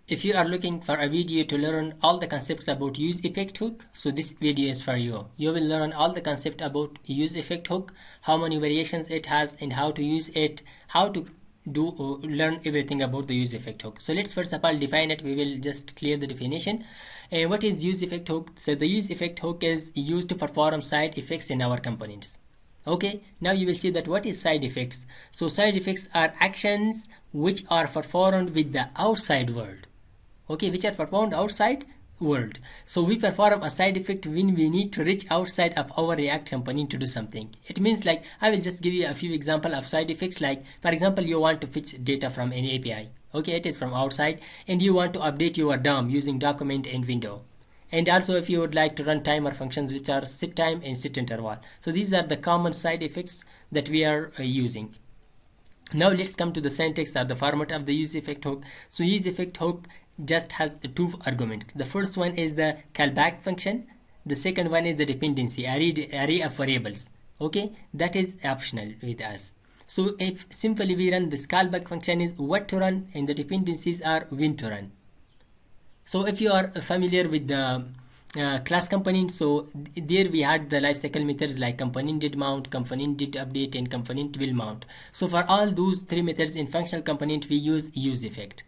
If you are looking for a video to learn all the concepts about useEffect hook, so this video is for you. You will learn all the concept about useEffect hook, how many variations it has and how to use it, how to learn everything about the useEffect hook. So let's first of all define it. We will just clear the definition. What is useEffect hook? So the useEffect hook is used to perform side effects in our components. Okay, now you will see that what is side effects. So side effects are actions which are performed with the outside world. Okay, which are performed outside world. So we perform a side effect when we need to reach outside of our React component to do something. It means, like, I will just give you a few examples of side effects. Like, for example, you want to fetch data from an API. Okay, it is from outside, and you want to update your DOM using document and window. And also if you would like to run timer functions which are set time and set interval. So these are the common side effects that we are using. Now let's come to the syntax or the format of the useEffect hook. So useEffect hook just has two arguments. The first one is the callback function. The second one is the dependency, array of variables. Okay, that is optional with us. So if simply we run this callback function is what to run, and the dependencies are when to run. So if you are familiar with the class component, so there we had the lifecycle methods like component did mount, component did update, and component will mount. So for all those three methods in functional component, we use useEffect.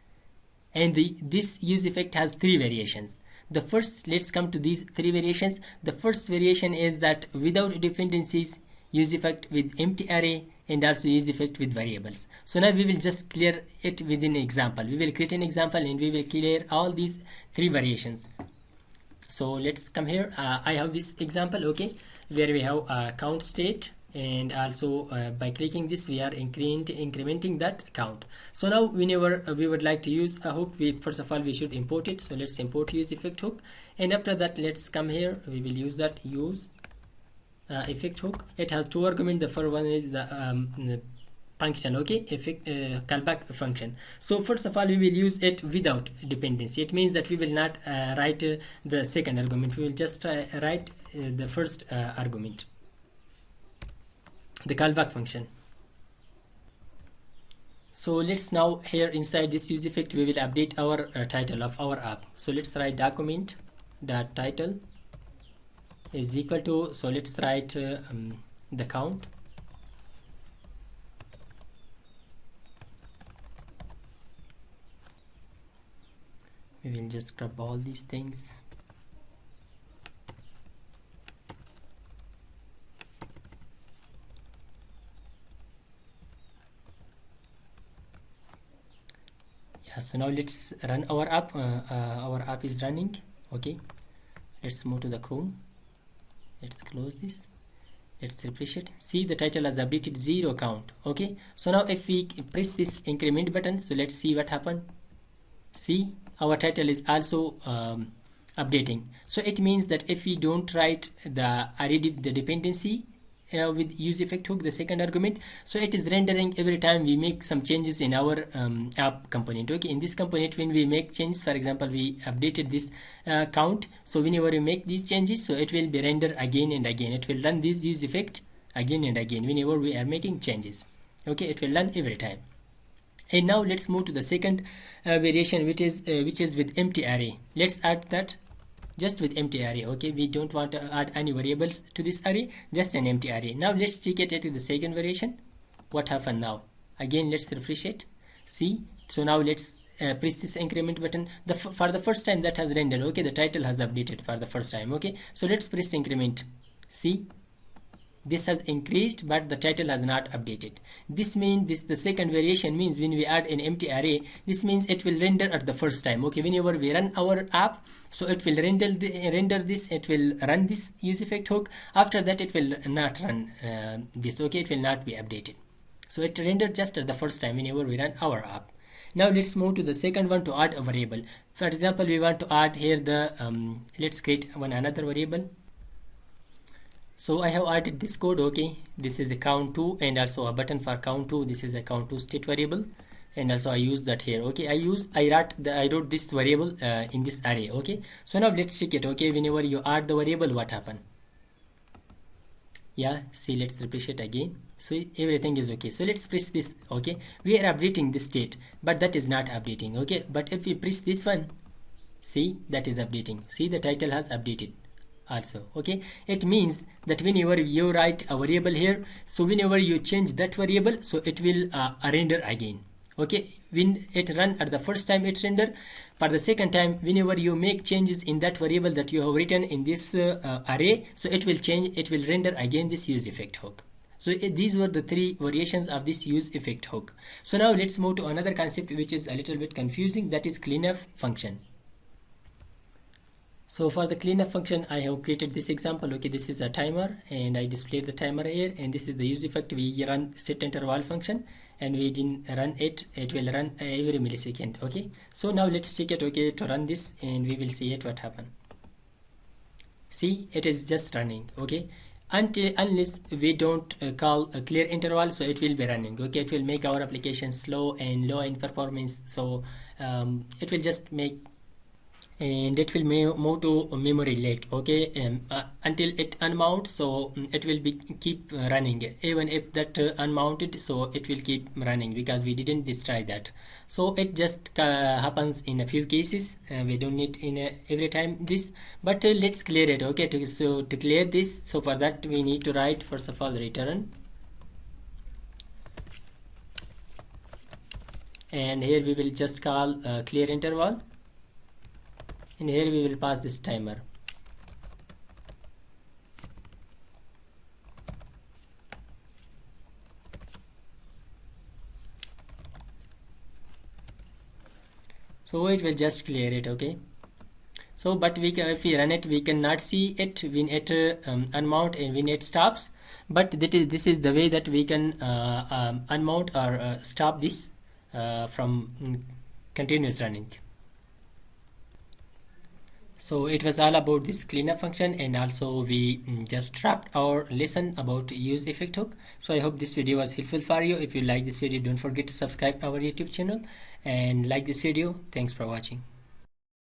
And this useEffect has three variations. The first, let's come to these three variations. The first variation is that without dependencies, useEffect with empty array, and also useEffect with variables. So now we will just clear it within an example. We will create an example and we will clear all these three variations. So let's come here. I have this example, okay, where we have count state, and also by clicking this we are incrementing that count. So now whenever we would like to use a hook, first of all we should import it. So let's import useEffect hook, and after that let's come here. We will use that useEffect hook. It has two arguments. The first one is the function, okay, callback function. So first of all we will use it without dependency. It means that we will not write the second argument. We will just write the first argument, the callback function. So let's now here inside this useEffect we will update our title of our app. So let's write document dot title is equal to, so let's write the count. We will just grab all these things. Yeah, so now let's run our app. Our app is running. Okay, let's move to the Chrome. Let's close this. Let's refresh it. See, the title has updated 0 count. Okay, so now if we press this increment button, so let's see what happened. See, our title is also updating. So it means that if we don't write the array, the dependency with useEffect hook, the second argument, so it is rendering every time we make some changes in our app component. Okay, in this component when we make changes, for example we updated this count, so whenever we make these changes, so it will be rendered again and again. It will run this useEffect again and again whenever we are making changes. Okay, it will run every time. And now let's move to the second variation, which is with empty array. Let's add that just with empty array. Okay, we don't want to add any variables to this array, just an empty array. Now let's check it at the second variation. What happened now? Again let's refresh it. See, so now let's press this increment button. For the first time that has rendered. Okay, the title has updated for the first time. Okay, so let's press increment. See, this has increased but the title has not updated. This means the second variation means when we add an empty array, this means it will render at the first time. Okay, whenever we run our app, so it will render this, it will run this useEffect hook. After that it will not run this. Okay, it will not be updated. So it rendered just at the first time whenever we run our app. Now let's move to the second one to add a variable. For example, we want to add here the let's create another variable. So I have added this code. Okay, this is a count2 and also a button for count2. This is a count2 state variable, and also I use that here. Okay, I wrote this variable in this array. Okay, so now let's check it. Okay, whenever you add the variable, what happened? Yeah, see, let's refresh it again. So everything is okay. So let's press this. Okay, we are updating this state, but that is not updating. Okay, but if we press this one, see, that is updating. See, the title has updated also. Okay, it means that whenever you write a variable here, so whenever you change that variable, so it will render again. Okay, when it run at the first time it render, for the second time whenever you make changes in that variable that you have written in this array, so it will change, it will render again this use effect hook. So these were the three variations of this use effect hook. So now let's move to another concept which is a little bit confusing, that is cleanup function. So for the cleanup function, I have created this example. Okay, this is a timer and I displayed the timer here, and this is the use effect. We run set interval function and we didn't run it. It will run every millisecond. Okay, so now let's check it. Okay, to run this and we will see it what happened. See, it is just running. Okay, unless we don't call a clear interval, so it will be running. Okay, it will make our application slow and low in performance. So it will just make, and it will move to memory lake. Okay, until it unmounts, so it will be keep running even if that unmounted, so it will keep running because we didn't destroy that. So it just happens in a few cases. We don't need in every time this, but let's clear it. Okay, to clear this, so for that we need to write first of all return, and here we will just call clear interval, and here we will pass this timer. So it will just clear it. Okay, so but if we run it, we cannot see it when it unmount and when it stops, but this is the way that we can unmount or stop this from continuous running. So it was all about this cleanup function, and also we just wrapped our lesson about use effect hook. So I hope this video was helpful for you. If you like this video, don't forget to subscribe our YouTube channel and like this video. Thanks for watching.